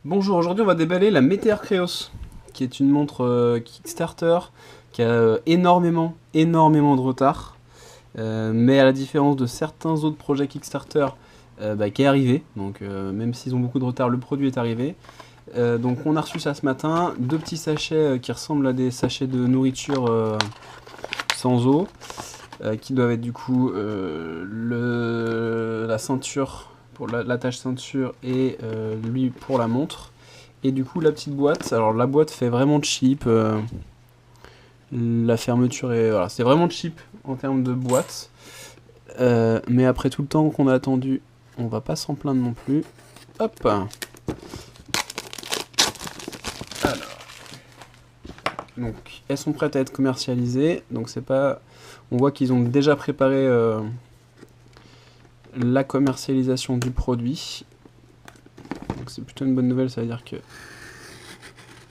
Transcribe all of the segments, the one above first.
Bonjour, aujourd'hui on va déballer la Meteor Kreos, qui est une montre Kickstarter qui a énormément de retard, mais à la différence de certains autres projets Kickstarter, qui est arrivé, donc même s'ils ont beaucoup de retard, le produit est arrivé. Donc on a reçu ça ce matin, deux petits sachets qui ressemblent à des sachets de nourriture sans eau, qui doivent être du coup la ceinture pour l'attache ceinture et lui pour la montre. Et du coup la petite boîte, alors la boîte fait vraiment cheap, la fermeture est... Voilà, c'est vraiment cheap en termes de boîte. Mais après tout le temps qu'on a attendu, on va pas s'en plaindre non plus. Hop. Alors. Donc elles sont prêtes à être commercialisées, donc c'est pas... On voit qu'ils ont déjà préparé la commercialisation du produit. Donc c'est plutôt une bonne nouvelle, ça veut dire que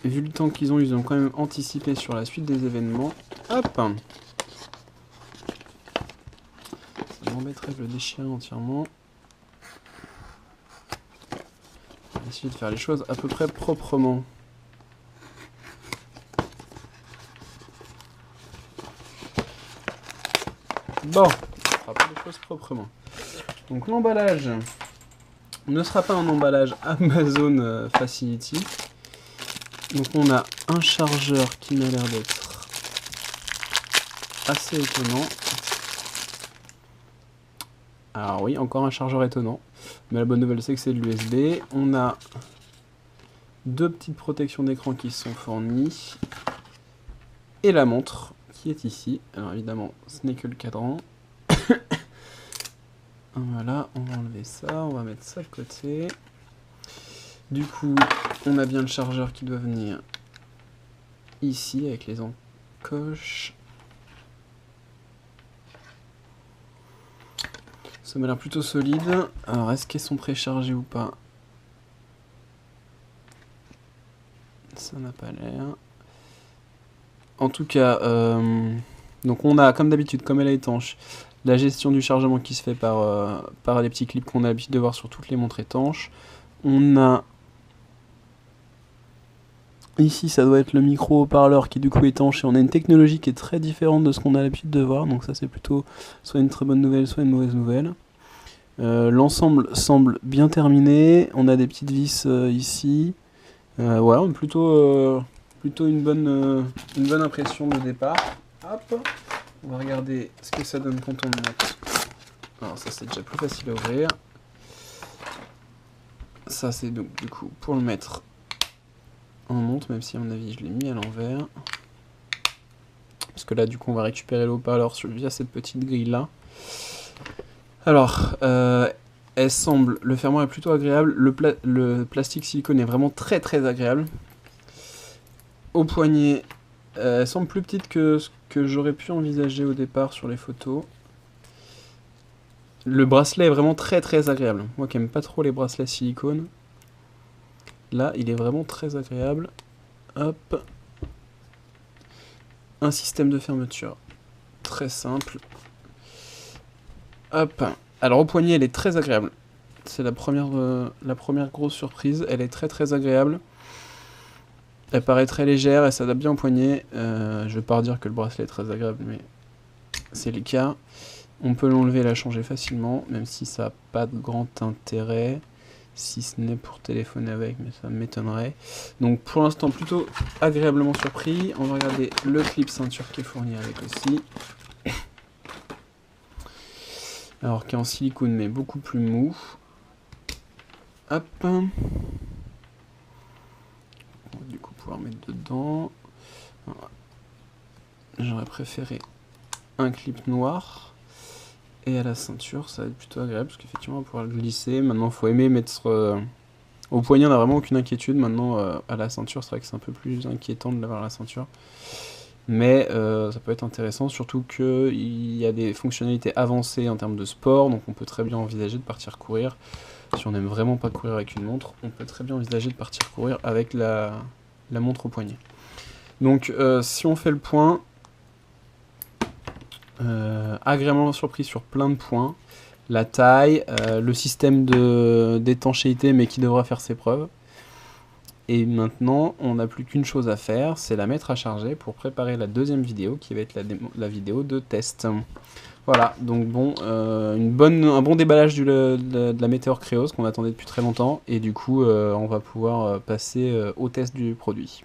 vu le temps qu'ils ont quand même anticipé sur la suite des événements. Hop. Ça m'embêterait de le déchirer entièrement. On va essayer de faire les choses à peu près proprement. Bon, on fera pas les choses proprement. Donc l'emballage ne sera pas un emballage Amazon Facility. Donc on a un chargeur qui m'a l'air d'être assez étonnant. Alors oui, encore un chargeur étonnant. Mais la bonne nouvelle c'est que c'est de l'USB. On a deux petites protections d'écran qui sont fournies. Et la montre qui est ici. Alors évidemment, ce n'est que le cadran. Voilà, on va enlever ça, on va mettre ça de côté. Du coup, on a bien le chargeur qui doit venir ici avec les encoches. Ça m'a l'air plutôt solide. Alors, est-ce qu'elles sont préchargées ou pas? Ça n'a pas l'air. En tout cas, donc on a, comme d'habitude, comme elle est étanche, la gestion du chargement qui se fait par les petits clips qu'on a l'habitude de voir sur toutes les montres étanches. On a ici, ça doit être le micro haut-parleur qui est du coup étanche, et on a une technologie qui est très différente de ce qu'on a l'habitude de voir, donc ça c'est plutôt soit une très bonne nouvelle, soit une mauvaise nouvelle. L'ensemble semble bien terminé, on a des petites vis ici. Ouais, plutôt une bonne impression de départ. Hop, on va regarder ce que ça donne quand on le monte. Alors ça c'est déjà plus facile à ouvrir. Ça c'est donc du coup pour le mettre en monte, même si à mon avis je l'ai mis à l'envers. Parce que là du coup on va récupérer le haut-parleur via cette petite grille là. Alors, elle semble, le fermoir est plutôt agréable, le plastique silicone est vraiment très agréable. Au poignet, elle semble plus petite que ce que j'aurais pu envisager au départ sur les photos. Le bracelet est vraiment très agréable. Moi qui aime pas trop les bracelets silicone, là il est vraiment très agréable. Hop. Un système de fermeture très simple. Hop. Alors au poignet elle est très agréable. C'est la première grosse surprise. Elle est très agréable. Elle paraît très légère, elle s'adapte bien au poignet. Je vais pas redire que le bracelet est très agréable, mais c'est le cas. On peut l'enlever et la changer facilement, même si ça n'a pas de grand intérêt, si ce n'est pour téléphoner avec, mais ça m'étonnerait. Donc pour l'instant plutôt agréablement surpris. On va regarder le clip ceinture qui est fourni avec aussi. Alors qui est en silicone mais beaucoup plus mou. Hop. On va du coup pouvoir mettre dedans. J'aurais préféré un clip noir. Et à la ceinture, ça va être plutôt agréable parce qu'effectivement on va pouvoir le glisser. Maintenant, il faut aimer mettre au poignet, on n'a vraiment aucune inquiétude. Maintenant, à la ceinture, c'est vrai que c'est un peu plus inquiétant de l'avoir à la ceinture. Mais ça peut être intéressant, surtout qu'il y a des fonctionnalités avancées en termes de sport. Donc on peut très bien envisager de partir courir. Si on n'aime vraiment pas courir avec une montre, on peut très bien envisager de partir courir avec la montre au poignet. Donc si on fait le point... agréablement surpris sur plein de points. La taille, le système d'étanchéité mais qui devra faire ses preuves. Et maintenant, on n'a plus qu'une chose à faire, c'est la mettre à charger pour préparer la deuxième vidéo, qui va être la vidéo de test. Voilà, donc bon, un bon déballage de la Meteor Kreos qu'on attendait depuis très longtemps, et du coup, on va pouvoir passer au test du produit.